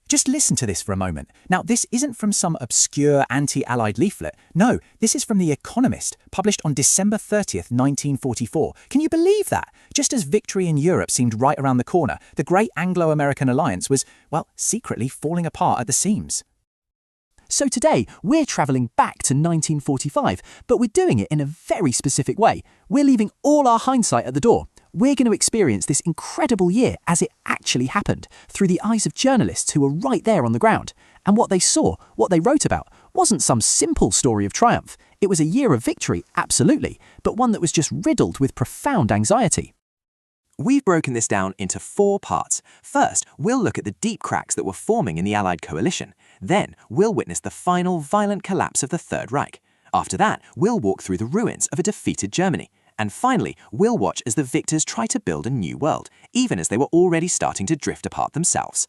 Just listen to this for a moment. Now, this isn't from some obscure anti-Allied leaflet. No, this is from The Economist, published on December 30th, 1944. Can you believe that? Just as victory in Europe seemed right around the corner, the great Anglo-American alliance was, well, secretly falling apart at the seams. So today, we're travelling back to 1945, but we're doing it in a very specific way. We're leaving all our hindsight at the door. We're going to experience this incredible year as it actually happened, through the eyes of journalists who were right there on the ground. And what they saw, what they wrote about, wasn't some simple story of triumph. It was a year of victory, absolutely, but one that was just riddled with profound anxiety. We've broken this down into 4 parts. First, we'll look at the deep cracks that were forming in the Allied coalition. Then, we'll witness the final violent collapse of the Third Reich. After that, we'll walk through the ruins of a defeated Germany. And finally, we'll watch as the victors try to build a new world, even as they were already starting to drift apart themselves.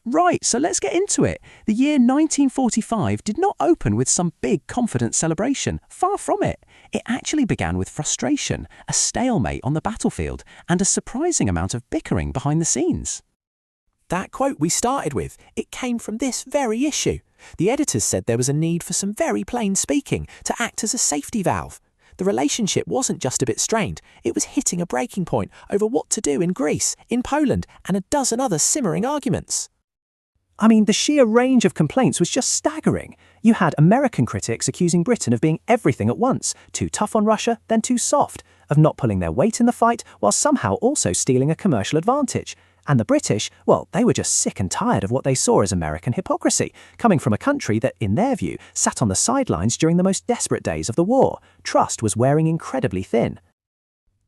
Right, so let's get into it. The year 1945 did not open with some big confident celebration. Far from it. It actually began with frustration, a stalemate on the battlefield, and a surprising amount of bickering behind the scenes. That quote we started with, it came from this very issue. The editors said there was a need for some very plain speaking to act as a safety valve. The relationship wasn't just a bit strained, it was hitting a breaking point over what to do in Greece, in Poland, and a dozen other simmering arguments. I mean, the sheer range of complaints was just staggering. You had American critics accusing Britain of being everything at once, too tough on Russia, then too soft, of not pulling their weight in the fight while somehow also stealing a commercial advantage. And the British, well, they were just sick and tired of what they saw as American hypocrisy, coming from a country that, in their view, sat on the sidelines during the most desperate days of the war. Trust was wearing incredibly thin.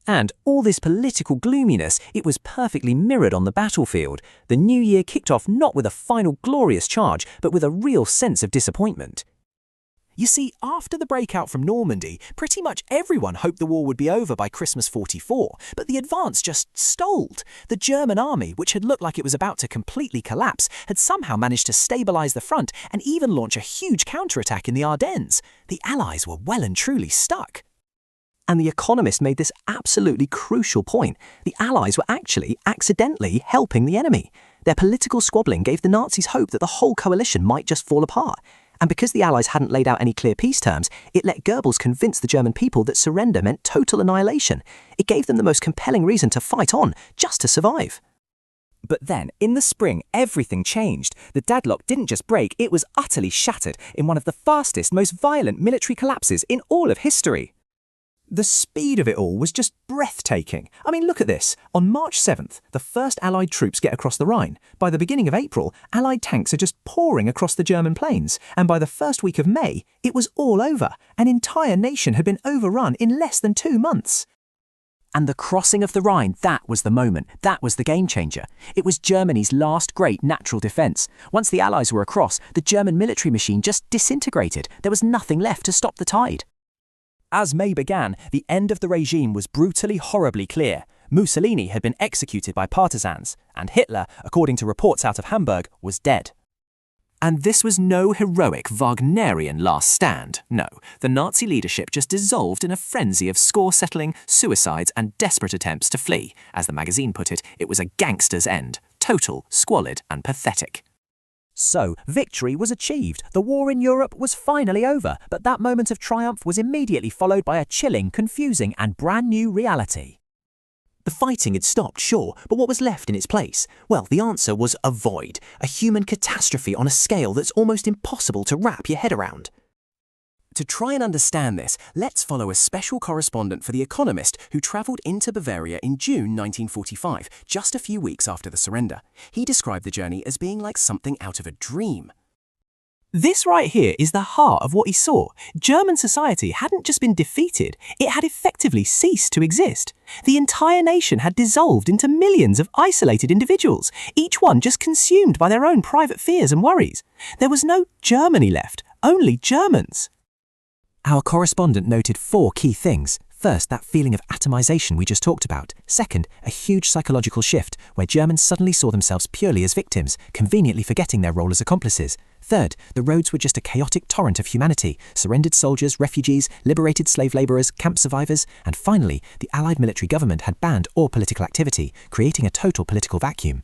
And all this political gloominess, it was perfectly mirrored on the battlefield. The new year kicked off not with a final glorious charge, but with a real sense of disappointment. You see, after the breakout from Normandy, pretty much everyone hoped the war would be over by Christmas 44, but the advance just stalled. The German army, which had looked like it was about to completely collapse, had somehow managed to stabilise the front and even launch a huge counterattack in the Ardennes. The Allies were well and truly stuck. And The Economist made this absolutely crucial point. The Allies were actually accidentally helping the enemy. Their political squabbling gave the Nazis hope that the whole coalition might just fall apart. And because the Allies hadn't laid out any clear peace terms, it let Goebbels convince the German people that surrender meant total annihilation. It gave them the most compelling reason to fight on, just to survive. But then, in the spring, everything changed. The deadlock didn't just break, it was utterly shattered in one of the fastest, most violent military collapses in all of history. The speed of it all was just breathtaking. I mean, look at this. On March 7th, the first Allied troops get across the Rhine. By the beginning of April, Allied tanks are just pouring across the German plains. And by the first week of May, it was all over. An entire nation had been overrun in less than 2 months. And the crossing of the Rhine, that was the moment. That was the game changer. It was Germany's last great natural defence. Once the Allies were across, the German military machine just disintegrated. There was nothing left to stop the tide. As May began, the end of the regime was brutally, horribly clear. Mussolini had been executed by partisans, and Hitler, according to reports out of Hamburg, was dead. And this was no heroic Wagnerian last stand. No, the Nazi leadership just dissolved in a frenzy of score-settling, suicides and desperate attempts to flee. As the magazine put it, it was a gangster's end. Total, squalid and pathetic. So, victory was achieved. The war in Europe was finally over, but that moment of triumph was immediately followed by a chilling, confusing and brand new reality. The fighting had stopped, sure, but what was left in its place? Well, the answer was a void, a human catastrophe on a scale that's almost impossible to wrap your head around. To try and understand this, let's follow a special correspondent for The Economist who travelled into Bavaria in June 1945, just a few weeks after the surrender. He described the journey as being like something out of a dream. This right here is the heart of what he saw. German society hadn't just been defeated, it had effectively ceased to exist. The entire nation had dissolved into millions of isolated individuals, each one just consumed by their own private fears and worries. There was no Germany left, only Germans. Our correspondent noted 4 key things. First, that feeling of atomization we just talked about. Second, a huge psychological shift where Germans suddenly saw themselves purely as victims, conveniently forgetting their role as accomplices. Third, the roads were just a chaotic torrent of humanity, surrendered soldiers, refugees, liberated slave labourers, camp survivors, and finally, the Allied military government had banned all political activity, creating a total political vacuum.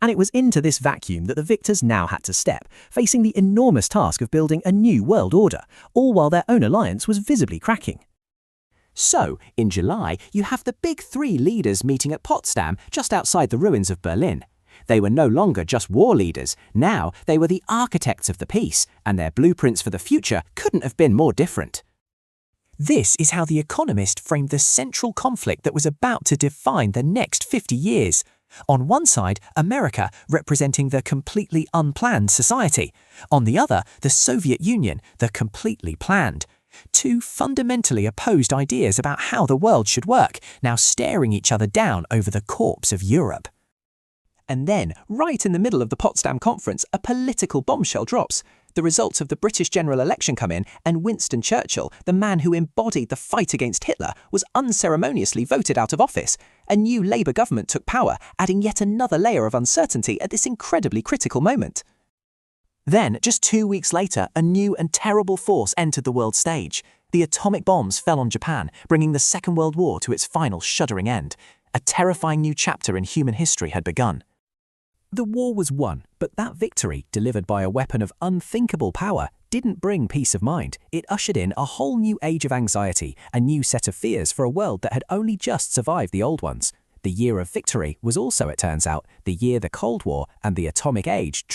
And it was into this vacuum that the victors now had to step, facing the enormous task of building a new world order, all while their own alliance was visibly cracking. So, in July, you have the big three leaders meeting at Potsdam just outside the ruins of Berlin. They were no longer just war leaders, now they were the architects of the peace, and their blueprints for the future couldn't have been more different. This is how The Economist framed the central conflict that was about to define the next 50 years. On one side, America, representing the completely unplanned society. On the other, the Soviet Union, the completely planned. Two fundamentally opposed ideas about how the world should work, now staring each other down over the corpse of Europe. And then, right in the middle of the Potsdam Conference, a political bombshell drops. The results of the British general election come in, and Winston Churchill, the man who embodied the fight against Hitler, was unceremoniously voted out of office. A new Labour government took power, adding yet another layer of uncertainty at this incredibly critical moment. Then, just 2 weeks later, a new and terrible force entered the world stage. The atomic bombs fell on Japan, bringing the Second World War to its final shuddering end. A terrifying new chapter in human history had begun. The war was won, but that victory, delivered by a weapon of unthinkable power, didn't bring peace of mind. It ushered in a whole new age of anxiety, a new set of fears for a world that had only just survived the old ones. The year of victory was also, it turns out, the year the Cold War and the atomic age